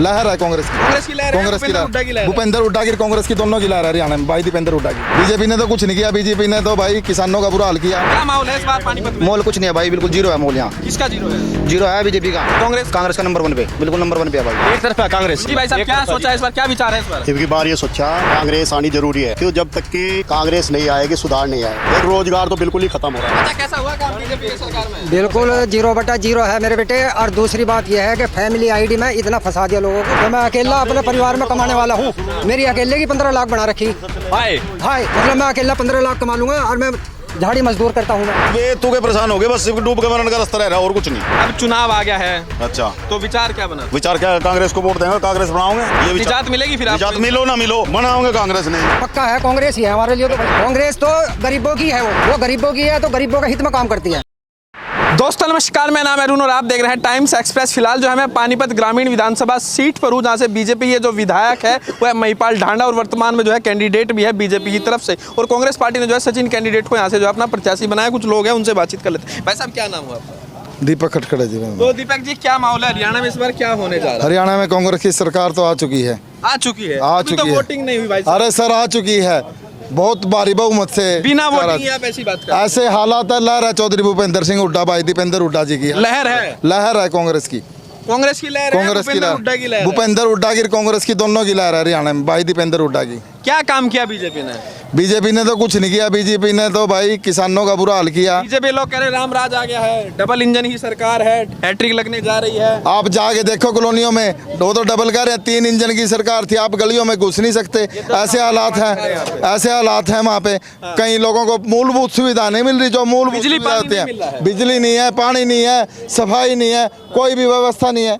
लहर है कांग्रेस की। कांग्रेस की लहर है, कांग्रेस की भूपेंद्र हुड्डा की लहर है। भूपेंद्र हुड्डा की, कांग्रेस की, दोनों की लहर है हरियाणा में। भाई दीपेंद्र हुड्डा की। बीजेपी ने तो कुछ नहीं किया। बीजेपी ने तो भाई किसानों का बुरा हाल किया। क्या माहौल है इस बार पानीपत में? मोल कुछ नहीं है भाई, बिल्कुल जीरो है मोल यहाँ। किसका जीरो है? जीरो है बीजेपी का। कांग्रेस कांग्रेस का नंबर 1 पे, बिल्कुल नंबर 1 पे है भाई। एक तरफ है कांग्रेस। जी भाई साहब, क्या सोचा है इस बार, क्या विचार है इस बार? की बार ये सोचा कांग्रेस आनी जरूरी है, क्यों जब तक कि कांग्रेस नहीं आएगी सुधार नहीं आएगा। रोजगार तो बिल्कुल ही खत्म हो रहा है। अच्छा, कैसा हुआ काम बीजेपी की सरकार में? बिल्कुल 0/0 है मेरे बेटे। और दूसरी बात यह है कि फैमिली आईडी में इतना फंसा दिया लोगों को। तो मैं अकेला अपने परिवार में कमाने वाला हूँ। मेरी अकेले की 15 लाख बना रखी। हाय मतलब मैं अकेला 15 लाख कमा लूंगा और मैं झाड़ी मजदूर करता हूँ। वे तू के परेशान हो गए, बस सिर्फ डूब के मरने का रास्ता रह रहा है और कुछ नहीं। अब चुनाव आ गया है, अच्छा तो विचार क्या बना? विचार क्या है? कांग्रेस को वोट देंगे, कांग्रेस बनाओगे। ये विचार निजात मिलेगी फिर आपको? निजात मिलो ना मिलो, बनाओगे कांग्रेस ने। पक्का है कांग्रेस ही है हमारे लिए। तो कांग्रेस तो गरीबों की है, वो गरीबों की है तो गरीबों के हित में काम करती है। दोस्तों नमस्कार, मैं नाम अरुण और आप देख रहे हैं टाइम्स एक्सप्रेस। फिलहाल जो है मैं पानीपत ग्रामीण विधानसभा सीट पर हूँ, जहाँ से बीजेपी ये जो विधायक है वो है महिपाल ढांडा और वर्तमान में जो है कैंडिडेट भी है बीजेपी की तरफ से। और कांग्रेस पार्टी ने जो है सचिन कैंडिडेट को यहाँ से जो है अपना प्रत्याशी बनाया। कुछ लोग हैं उनसे बातचीत कर लेते हैं। भाई साहब, क्या नाम हुआ आपका? दीपक खटखड़े जी। तो दीपक जी, क्या माहौल है हरियाणा में इस बार, क्या होने जा रहा है? हरियाणा में कांग्रेस की सरकार तो आ चुकी है। आ चुकी है? आ अभी चुकी तो है। वोटिंग नहीं हुई भाई साहब। अरे सर आ चुकी है, बहुत भारी बहुमत से। बिना वोटिंग ही आप ऐसी बात कर? ऐसे हालात है। लहर है चौधरी भूपेंद्र सिंह हुड्डा, भाई दीपेंद्र हुड्डा जी की लहर है। लहर है कांग्रेस की। कांग्रेस की लहर है, कांग्रेस की भूपेंद्र हुड्डा की लहर है। भूपेंद्र हुड्डा की, कांग्रेस की, दोनों की लहर है हरियाणा में। भाई दीपेंद्र हुड्डा की। क्या काम किया बीजेपी ने? बीजेपी ने तो कुछ नहीं किया। बीजेपी ने तो भाई किसानों का बुरा हाल किया। बीजेपी लोग कह रहे राम राज आ गया है, डबल इंजन की सरकार है, हैट्रिक लगने जा रही है। आप जाके देखो कॉलोनियों में, दो तो डबल कह रहे हैं, 3 इंजन की सरकार थी। आप गलियों में घुस नहीं सकते, ऐसे हालात हैं। ऐसे हालात हैं वहाँ पे। कई लोगों को मूलभूत सुविधा नहीं मिल रही, जो मूलभूत बिजली सुविधा पानी होती नहीं मिल रहा है। है। बिजली नहीं है, पानी नहीं है, सफाई नहीं है, कोई भी व्यवस्था नहीं है।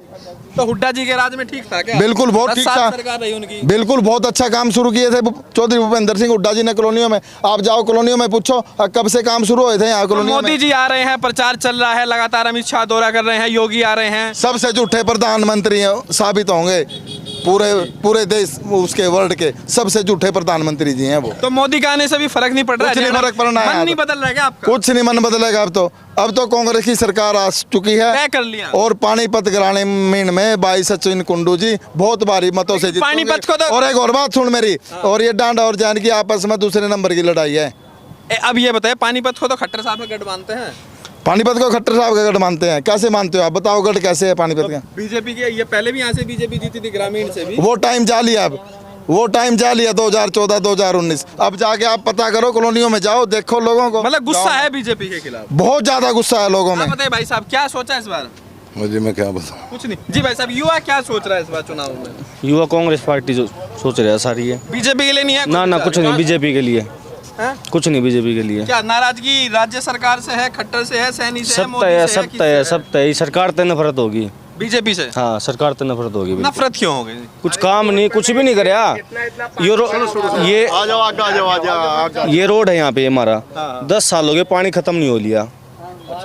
तो हुड्डा जी के राज में ठीक था क्या? बिल्कुल बहुत 10 ठीक साल था। सरकार रही उनकी। बिल्कुल बहुत अच्छा काम शुरू किए थे चौधरी भूपेंद्र सिंह हुड्डा जी ने कॉलोनियों में। आप जाओ कॉलोनियों में पूछो कब से काम शुरू हुए थे यहाँ तो कॉलोनियों मोदी में। जी आ रहे हैं, प्रचार चल रहा है लगातार, अमित शाह दौरा कर रहे हैं, योगी आ रहे हैं। सबसे झूठे प्रधानमंत्री साबित होंगे पूरे पूरे देश, उसके वर्ल्ड के सबसे झूठे प्रधानमंत्री जी हैं वो। तो मोदी का आने से भी फर्क नहीं पड़ रहा है? कुछ नहीं फर्क पड़ना है। मन नहीं बदल रहा है क्या आपका? कुछ नहीं मन बदलेगा अब तो कांग्रेस की सरकार आ चुकी है। तय कर लिया। और पानीपत ग्रामीण में भाई सचिन कुंडू जी बहुत भारी मतों से जीतेंगे। पानीपत को तो- और एक और बात सुन मेरी, और ये डांडा और जान की आपस में दूसरे नंबर की लड़ाई है। अब ये बताए, पानीपत को तो खट्टर साहब का गढ़ मानते हैं। पानीपत को खट्टर साहब का गढ़ मानते हैं। कैसे मानते हो आप बताओ, गढ़ कैसे है पानीपत का? बीजेपी के ये पहले भी यहाँ से बीजेपी जीती थी, ग्रामीण से भी। वो टाइम जा लिया। अब वो टाइम जा लिया 2014 2019। अब जाके आप पता करो, कॉलोनियों में जाओ, देखो लोगों को। मतलब गुस्सा है बीजेपी के खिलाफ? बहुत ज्यादा गुस्सा है लोगों में। आप बताइए भाई साहब, क्या सोचा इस बार? मुझे मैं क्या बताऊं। कुछ नहीं। जी भाई साहब, युवा क्या सोच रहा है इस बार चुनाव में? युवा कांग्रेस पार्टी जो सोच रहा है सारी है। बीजेपी के लिए नहीं है? ना ना कुछ नहीं, बीजेपी के लिए हैं? कुछ नहीं, बीजेपी के लिए। क्या नाराजगी राज्य सरकार से है, खट्टर से है, सैनी से है, सब मोदी तय है, से है, सब किससे तय है, है? सब तय। सरकार तय नफरत होगी। बीजेपी से? हाँ, सरकार तय नफरत होगी। बिल्कुल। नफरत क्यों हो गई? कुछ काम नहीं, कुछ भी नहीं करया। ये आ जाओ आगे ये रोड है यहाँ पे हमारा, हाँ। 10 साल हो गए, पानी खत्म नहीं हो लिया।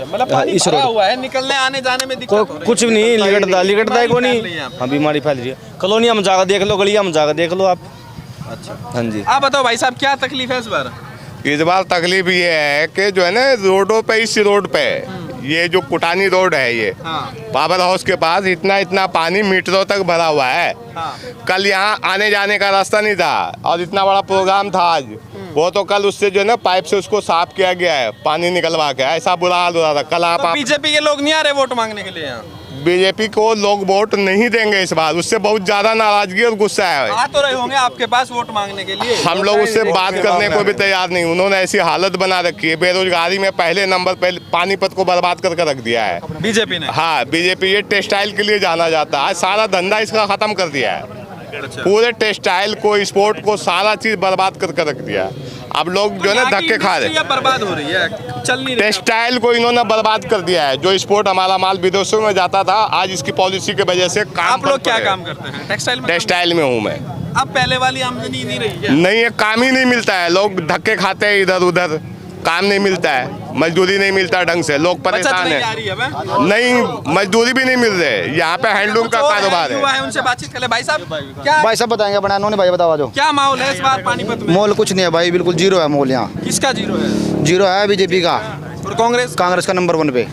मतलब पानी इस भरा रोड- हुआ है, निकलने आने जाने में दिक्कत हो रही है। कुछ भी नहीं, लिकटदा बीमारी को फैल रही है नहीं। यहाँ पे। हाँ, बीमारी फैल रही है। कॉलोनिया में जाकर देख लो, गलिया में जाकर देख लो आप। अच्छा, हाँ जी। आप बताओ भाई साहब, क्या तकलीफ है इस बार? इस बार तकलीफ ये है कि जो है ना, रोडों पे, इस रोड पे, ये जो कुटानी रोड है, ये हाँ। पावर हाउस के पास इतना पानी मीटरों तक भरा हुआ है। हाँ। कल यहाँ आने जाने का रास्ता नहीं था, और इतना बड़ा प्रोग्राम था आज, वो तो कल उससे जो है ना पाइप से उसको साफ किया गया है, पानी निकलवा के। ऐसा बुरा हाल हो रहा था कल। आप बीजेपी के लोग नहीं आ रहे वोट मांगने के लिए यहाँ? बीजेपी को लोग वोट नहीं देंगे इस बार, उससे बहुत ज्यादा नाराजगी और गुस्सा है। आ तो रहे होंगे आपके पास वोट मांगने के लिए? हम लोग उससे बात करने को भी तैयार नहीं। उन्होंने ऐसी हालत बना रखी है, बेरोजगारी में पहले नंबर पे पानीपत को बर्बाद करके रख दिया है बीजेपी ने? हाँ, बीजेपी ये टेक्सटाइल के लिए जाना जाता है, सारा धंधा इसका खत्म कर दिया है। पूरे टेक्सटाइल को, स्पोर्ट को, सारा चीज बर्बाद करके रख दिया है। अब लोग जो है ना धक्के खा रहे हैं। बर्बाद हो रही है, चल नहीं रही। टेक्सटाइल को इन्होंने बर्बाद कर दिया है। जो स्पोर्ट हमारा माल विदेशों में जाता था, आज इसकी पॉलिसी की वजह से काम। आप लोग क्या काम करते हैं? टेक्सटाइल में? टेक्सटाइल में हूँ मैं। अब पहले वाली आमदनी नहीं रही है? नहीं है, काम ही नहीं मिलता है। लोग धक्के खाते हैं इधर उधर, काम नहीं मिलता है, मजदूरी नहीं मिलता ढंग से, लोग बचत परेशान नहीं है। आ रही है अब? नहीं, मजदूरी भी नहीं मिल रहे। यहाँ पे हैंडलूम का कारोबार युवा है। है, उनसे बातचीत कर ले। भाई साहब, क्या भाई सब बताएंगे, बना नोने भाई बताओ जो। क्या माहौल है इस बार पानीपत में? मोल कुछ नहीं है भाई, बिल्कुल जीरो है मोल यहाँ। किसका जीरो है? जीरो है बीजेपी का। और कांग्रेस? कांग्रेस का नंबर 1 पे।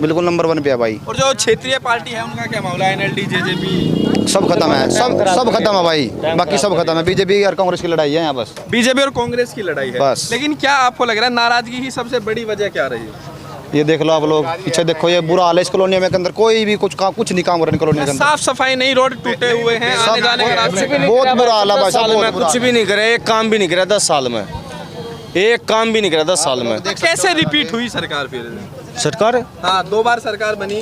बिल्कुल नंबर 1 पे है भाई। और जो क्षेत्रीय पार्टी है उनका क्या मामला है? NLD, JJP सब खत्म है, सब खत्म है भाई, बाकी सब खत्म है। बीजेपी और कांग्रेस की लड़ाई है यहाँ बस। बीजेपी और कांग्रेस की लड़ाई है बस। लेकिन क्या आपको लग रहा है नाराजगी की सबसे बड़ी वजह क्या रही है? ये देख लो आप लोग पीछे देखो, ये बुरा हाल है इस कॉलोनी में के अंदर, कोई भी कुछ नहीं काम हो रहा है कॉलोनी के अंदर। साफ सफाई नहीं, रोड टूटे हुए हैं, आने जाने का रास्ते बहुत बुरा हाल है भाई साहब, बहुत बुरा कुछ भी नहीं करे, एक काम भी नहीं करा 10 साल में, एक काम भी नहीं करा 10 साल में। कैसे रिपीट हुई सरकार फिर? सरकार हाँ 2 बार सरकार बनी।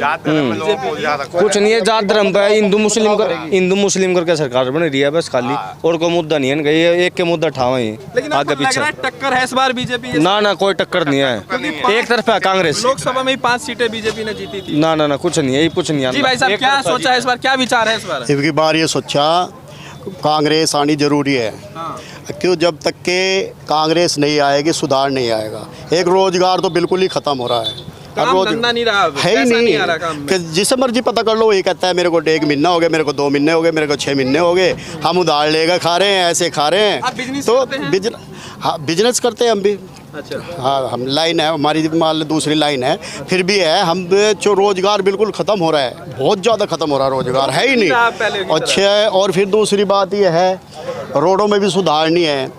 कुछ नहीं है, जात धर्म पे हिंदू मुस्लिम करके सरकार बन रही है बस खाली, और कोई मुद्दा नहीं है, ये एक के मुद्दा उठावा ही लेकिन आगे आपको लग रहा पीछे। है टक्कर है इस बार बीजेपी? ना कोई टक्कर नहीं है, एक तरफ है कांग्रेस। लोकसभा में 5 सीटें बीजेपी ने जीती थी। ना कुछ नहीं है, ये कुछ नहीं है। जी भाई साहब क्या सोचा है इस बार, क्या विचार है इस बार? इनकी बार ये सोचा कांग्रेस आनी जरूरी है, क्यों जब तक के कांग्रेस नहीं आएगी सुधार नहीं आएगा। एक रोजगार तो बिल्कुल ही खत्म हो रहा है, काम धंधा नहीं रहा, है ही पैसा नहीं आ रहा काम में। कि जिसे मर्जी पता कर लो, ये कहता है मेरे को 1 महीना हो गया, मेरे को 2 महीने हो गए, मेरे को 6 महीने हो गए, हम उधार लेकर खा रहे हैं, ऐसे खा रहे आप हैं। बिजनेस तो करते हैं? हाँ बिजनेस करते हैं हम भी। अच्छा हाँ हम लाइन है हमारी, मान लो दूसरी लाइन है, फिर भी है हम जो रोजगार बिल्कुल ख़त्म हो रहा है, बहुत ज़्यादा ख़त्म हो रहा है, रोजगार है ही नहीं। अच्छा है, और फिर दूसरी बात ये है रोडों में भी सुधार नहीं है।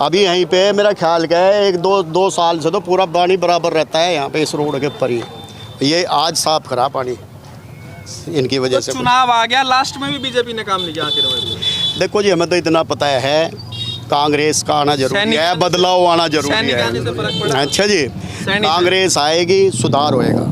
अभी यहीं पे मेरा ख्याल क्या है, 1-2 साल से तो पूरा पानी बराबर रहता है यहाँ पे इस रोड के ऊपर ही, ये आज साफ करा पानी इनकी वजह से। चुनाव आ गया, लास्ट में भी बीजेपी ने काम नहीं किया आखिर में। देखो जी हमें तो इतना पता है कांग्रेस का आना जरूरी है, बदलाव आना जरूरी है। अच्छा जी, कांग्रेस आएगी सुधार होएगा,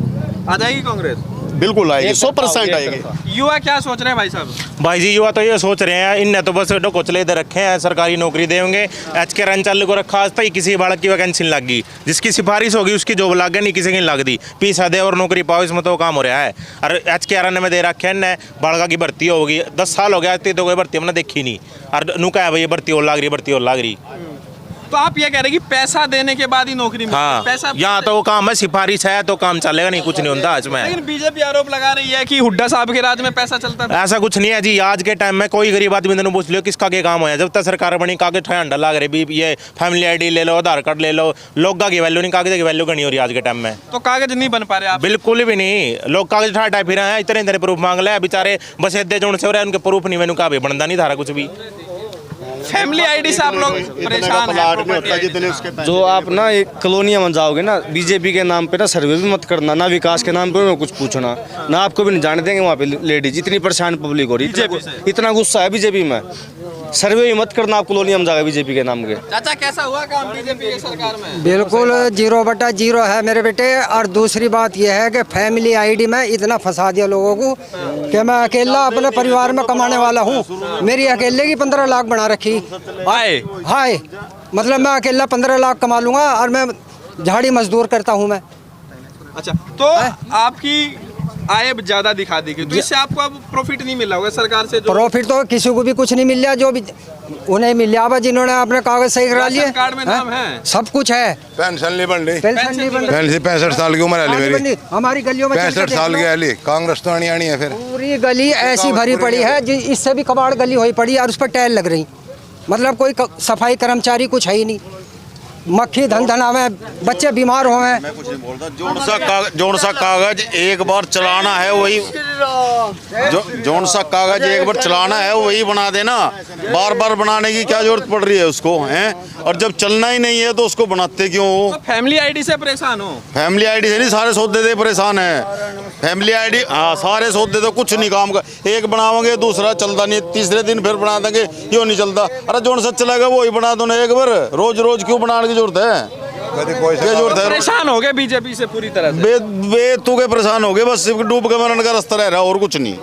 आ जाएगी कांग्रेस, बिल्कुल आएगी, 100% आएगी। युवा क्या सोच रहे हैं भाई साहब? भाई जी युवा तो ये सोच रहे हैं, इनने तो बस कोचले इधर रखे हैं, सरकारी नौकरी देंगे। HK रंचाल को रखा आज तक किसी बालक की वैकेंसी लग गई, जिसकी सिफारिश होगी उसकी जॉब लग गई, नहीं किसी की लग दी। पीसा दे और नौकरी पाओ, इसमें तो काम हो रहा है। और HK RN में दे रखे हैं, बालका की भर्ती होगी, 10 साल हो गया तो कोई भर्ती हमने देखी नहीं। और नु क्या है भाई, भर्ती और लाग रही। तो आप ये कह रहे हैं कि पैसा देने के बाद ही नौकरी मिलती है? हाँ पैसा यहाँ तो वो काम है, सिफारिश है तो काम चलेगा, नहीं कुछ नहीं होता इसमें। लेकिन बीजेपी आरोप लगा रही है कि हुड्डा साहब के राज में पैसा चलता था। ऐसा कुछ नहीं है जी, आज के टाइम में कोई गरीब आदमी ने पूछ लियो किसका के काम होया, जब तक सरकार बनी कागज ठंडा लग रहे, ये फैमिली ID ले लो, आधार कार्ड ले लो, लोग की वैल्यू नहीं, कागज की वैल्यू करनी हो रही है आज के टाइम में। तो कागज नहीं बन पा रहे आप? बिल्कुल भी नहीं, लोग कागज ठाटा फिर हैं, इतने प्रूफ मांग ले बेचारे, बस इतने जोड़ से हो रहे हैं, उनके प्रूफ नहीं, मैंने कहा बनता नहीं धारा कुछ भी। फैमिली ID से आप लोग परेशान हैं? जो आप ना एक कॉलोनियाँ में जाओगे ना, बीजेपी के नाम पे ना सर्वे भी मत करना, ना विकास के नाम पे कुछ पूछना, ना आपको भी नहीं जाने देंगे वहाँ पे लेडीज। इतनी परेशान पब्लिक हो रही है, इतना गुस्सा है बीजेपी में, सर्वे भी मत करना आप कॉलोनिया में जाओगे बीजेपी के नाम के। चाचा कैसा हुआ काम बीजेपी की सरकार में? बिल्कुल 0/0 है मेरे बेटे। और दूसरी बात यह है कि फैमिली ID में इतना फंसा दिया लोगों को कि मैं अकेला अपने परिवार में कमाने वाला हूँ, मेरी अकेले की 15 लाख बना रखी। हाय मतलब मैं अकेला 15 लाख कमा लूँगा, और मैं झाड़ी मजदूर करता हूँ मैं। अच्छा तो आपकी आय ज्यादा दिखा दी गई, तो इससे आपको अब प्रॉफिट नहीं मिला होगा सरकार से? प्रॉफिट तो किसी को भी कुछ नहीं मिल रहा, जो भी उन्हें मिल रहा, जिन्होंने अपने कागज सही करा लिए, कार्ड में नाम है, सब कुछ है। पेंशन नहीं बन रही, पेंशन नहीं बन रही। 65 साल की उम्र है मेरी, हमारी गलियों में 65 साल की है, कांग्रेस तो आनी है। फिर पूरी गली ऐसी भरी पड़ी है, इससे भी कबाड़ गली हुई पड़ी है, और उस पर टाइल लग रही, मतलब कोई सफाई कर्मचारी कुछ है ही नहीं। मक्खी धन में बच्चे बीमार हो हैं। जोन सा कागज एक बार चलाना है वही, जोन सा कागज एक बार चलाना है वही बना देना, बार बार बनाने की क्या जरूरत पड़ रही है उसको, हैं? और जब चलना ही नहीं है तो उसको बनाते क्यों हो? तो फैमिली ID से परेशान हो? फैमिली ID से नहीं, सारे सौदे दे परेशान है। फैमिली ID हाँ सारे सौदे तो कुछ नहीं काम कर, एक बनाओगे दूसरा चलता नहीं, तीसरे दिन फिर बना देंगे, यो नहीं चलता। अरे जोन सा चलेगा वही बना दो ना एक बार, रोज रोज क्यों बनाने की जरूरत है? जरूरत है? परेशान हो गए बीजेपी से पूरी तरह से? बे तू के परेशान हो गए, बस सिर्फ डूब के मरने का रास्ता रह रहा और कुछ नहीं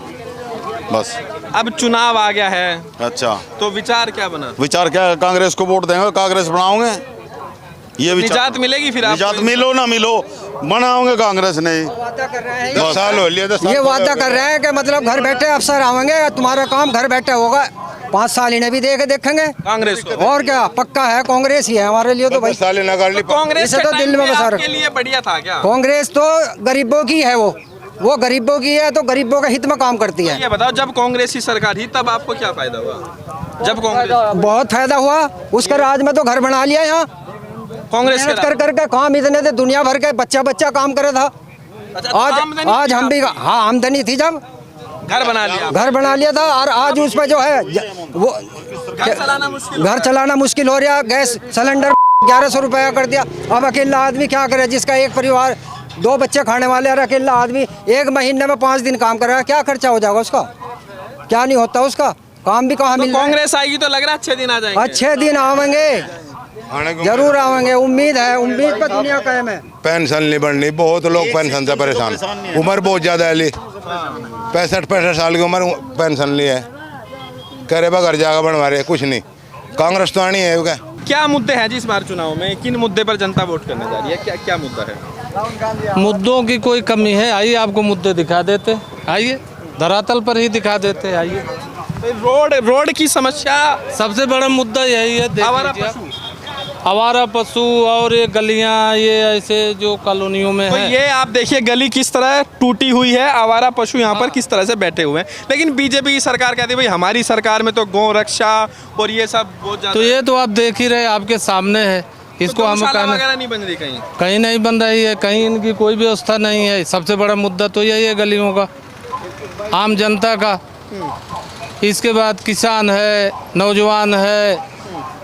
बस। अब चुनाव आ गया है, अच्छा तो विचार क्या बना? विचार क्या, कांग्रेस को वोट देंगे, कांग्रेस बनाओगे, ये निजात मिलेगी फिर? निजात मिलो ना मिलो बनाओगे कांग्रेस नहीं। वादा कर रहे हैं, 10 साल हो लिए, 10 साल ये वादा कर रहे हैं कि मतलब घर बैठे अफसर आवेंगे, तुम्हारा काम घर बैठे होगा। 5 साल इन्हें भी देखेंगे कांग्रेस को, और क्या पक्का है, कांग्रेस ही है हमारे लिए तो भाई। साल नगर ली, कांग्रेस इसे तो दिल में बसा के लिए बढ़िया था क्या? कांग्रेस तो गरीबों की है, वो गरीबों की है, तो गरीबों के हित में काम करती है। ये बताओ जब कांग्रेस की सरकार थी तब आपको क्या फायदा हुआ? जब कांग्रेस, बहुत फायदा हुआ, उसके राज में तो घर बना लिया यहाँ, कांग्रेस मेहनत कर करके काम इतने थे, दुनिया भर के बच्चा काम करे था, आज हम भी, हाँ आमदनी थी जब घर बना लिया, घर बना लिया था, और आज उस पर जो है वो घर चलाना मुश्किल हो रहा। गैस सिलेंडर 1100 रुपया कर दिया। अब अकेला आदमी क्या करे, जिसका एक परिवार 2 बच्चे खाने वाले, और अकेला आदमी एक महीने में 5 दिन काम कर रहा है, क्या खर्चा हो जाएगा उसका? क्या नहीं होता उसका, काम भी कहाँ मिल रहा है। कांग्रेस आएगी तो लग रहा है अच्छे दिन आ जाएंगे। अच्छे दिन आवेंगे, जरूर आवेंगे, उम्मीद है, उम्मीद पर दुनिया कायम है। पेंशन नहीं बढ़नी, बहुत लोग पेंशन से परेशान, उम्र बहुत ज़्यादा है, 65 साल की उम्र, पेंशन ली है, करे घर जाकर बनवा रहे, कुछ नहीं। कांग्रेस तो आनी है। क्या मुद्दे हैं जी इस बार चुनाव में, किन मुद्दे पर जनता वोट करने जा रही है, क्या क्या मुद्दा है? मुद्दों की कोई कमी है, आइए आपको मुद्दे दिखा देते, आइए धरातल पर ही दिखा देते, आइए। रोड की समस्या सबसे बड़ा मुद्दा यही है, देख आवारा लीजिए। पशु, आवारा पशु और ये गलियां, ये ऐसे जो कॉलोनियों में तो है। ये आप देखिए गली किस तरह टूटी हुई है, आवारा पशु यहाँ पर किस तरह से बैठे हुए हैं। लेकिन बीजेपी की सरकार कहती है भाई हमारी सरकार में तो गौ रक्षा और ये सब बहुत ज्यादा। तो ये तो आप देख ही रहे, आपके सामने है। इसको हम वगैरह नहीं बन रही, कहीं नहीं बन रही है, कहीं इनकी कोई व्यवस्था नहीं है। सबसे बड़ा मुद्दा तो यही है गलियों का, आम जनता का। इसके बाद किसान है, नौजवान है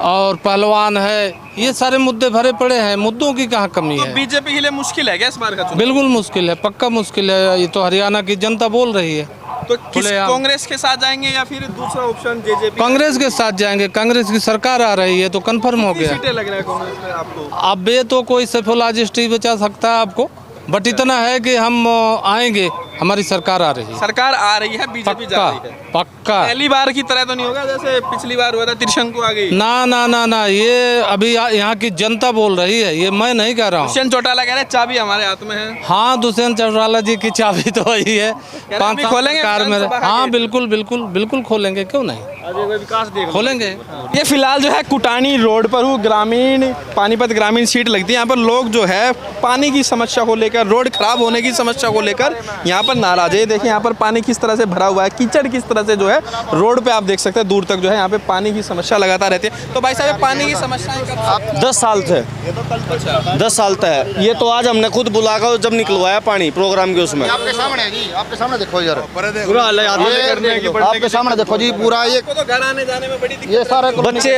और पहलवान है, ये सारे मुद्दे भरे पड़े हैं। मुद्दों की कहाँ कमी है? बीजेपी के लिए मुश्किल है क्या इस बार का चुनाव? बिल्कुल मुश्किल है, पक्का मुश्किल है। ये तो हरियाणा की जनता बोल रही है। तो कांग्रेस के साथ जाएंगे या फिर दूसरा ऑप्शन जेजेपी? कांग्रेस के साथ जाएंगे, कांग्रेस की सरकार आ रही है तो कंफर्म हो गया। सीटें लग रहा है कांग्रेस में आपको? अब ये तो कोई सैफुल्लाह बचा सकता है आपको, बट इतना है कि हम आएंगे, हमारी सरकार आ रही है। सरकार आ रही है, बीजेपी जा रही है, पक्का। पहली बार की तरह तो नहीं होगा जैसे पिछली बार हुआ था, त्रिशंकु आ गई। ना ना ना ना, ये अभी यहाँ की जनता बोल रही है, ये मैं नहीं कह रहा हूँ। दुष्यंत चौटाला कह रहे हैं चाबी हमारे हाथ में है। हाँ, दुष्यंत चौटाला जी की चाबी तो वही है। 5 साल खोलेंगे सरकार में। हाँ बिल्कुल बिल्कुल बिल्कुल खोलेंगे, क्यों नहीं विकास खोलेंगे। ये फिलहाल जो है कुटानी रोड पर हूँ, ग्रामीण पानीपत ग्रामीण सीट लगती है। यहाँ पर लोग जो है पानी की समस्या को लेकर, रोड खराब होने की समस्या को लेकर यहाँ पर नाराज है। देखिए यहाँ पर पानी किस तरह से भरा हुआ है, कीचड़ किस तरह से जो है रोड पे आप देख सकते हैं, दूर तक जो है यहाँ पे पानी की समस्या लगातार रहती है। तो भाई साहब पानी की समस्या 10 साल से 10 साल तक है ये, तो आज हमने खुद बुलाकर जब निकलवाया पानी प्रोग्राम के उसमें। आपके सामने है जी, आपके सामने देखो यार, बुरा हाल है, आपके सामने देखो जी, पूरा ये तो घर आने जाने में बड़ी दिक्कत। ये सारे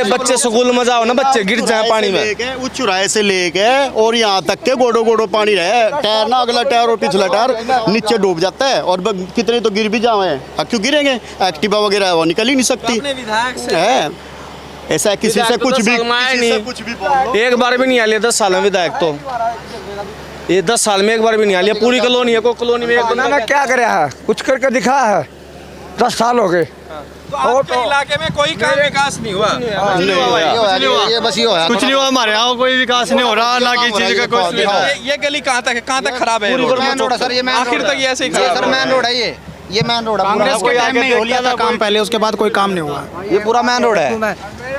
बच्चे स्कूल में जाओ ना, बच्चे गिर जाए पानी में। उस चौराहे से लेके और यहाँ तक के गोडो गोडो पानी रहे, टायर ना अगला टायर और पिछला टायर नीचे डूब जाता है, और कितने तो गिर भी जाए। क्यों गिरेंगे? एक्टिवा वगैरह वो निकल ही नहीं सकती है। ऐसा किसी से कुछ भी एक बार भी नहीं आ लिया 10 साल में विधायक, तो ये 10 साल में एक बार भी नहीं आ लिया। पूरी कॉलोनी है, कोई कॉलोनी में एक बंदा क्या करे है, कुछ करके दिखा है, 10 साल हो गए। तो आपके इलाके में कोई काम विकास नहीं हुआ? ये बस ये होया, कुछ नहीं हुआ हमारे यहाँ, कोई विकास नहीं हो रहा, ना की चीज का कुछ नहीं। ये गली कहाँ तक है, कहाँ तक खराब है? मेन रोड है सर, ये आखिर तक ये ऐसे ही सर मेन रोड है, ये मेन रोड है। कांग्रेस के टाइम में हो लिया था काम पहले, उसके बाद कोई काम नहीं हुआ। ये पूरा मेन रोड है।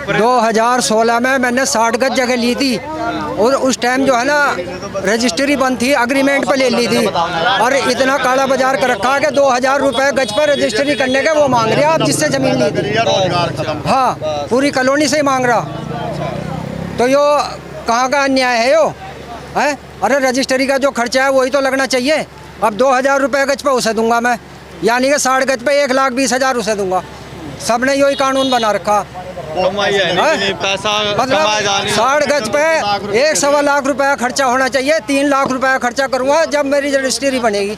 2016 में मैंने 60 गज जगह ली थी, और उस टाइम जो है ना रजिस्ट्री बंद थी, अग्रीमेंट पे ले ली थी, और इतना काला बाजार कर रखा कि 2000 रुपए गज पर रजिस्ट्री करने के वो मांग रहे आप, जिससे जमीन ली थी। हाँ, पूरी कॉलोनी से ही मांग रहा। तो यो कहाँ का अन्याय है यो है? अरे रजिस्ट्री का जो खर्चा है वही तो लगना चाहिए। अब 2000 रुपये गज पे उसे दूंगा मैं, यानी कि 60 गज पे 1,20,000 उसे दूंगा। सबने यही कानून बना रखा। मतलब 60 गज पे 1 सवा लाख रुपया खर्चा होना चाहिए। 3 लाख रुपया खर्चा करूँगा जब मेरी रजिस्ट्री बनेगी।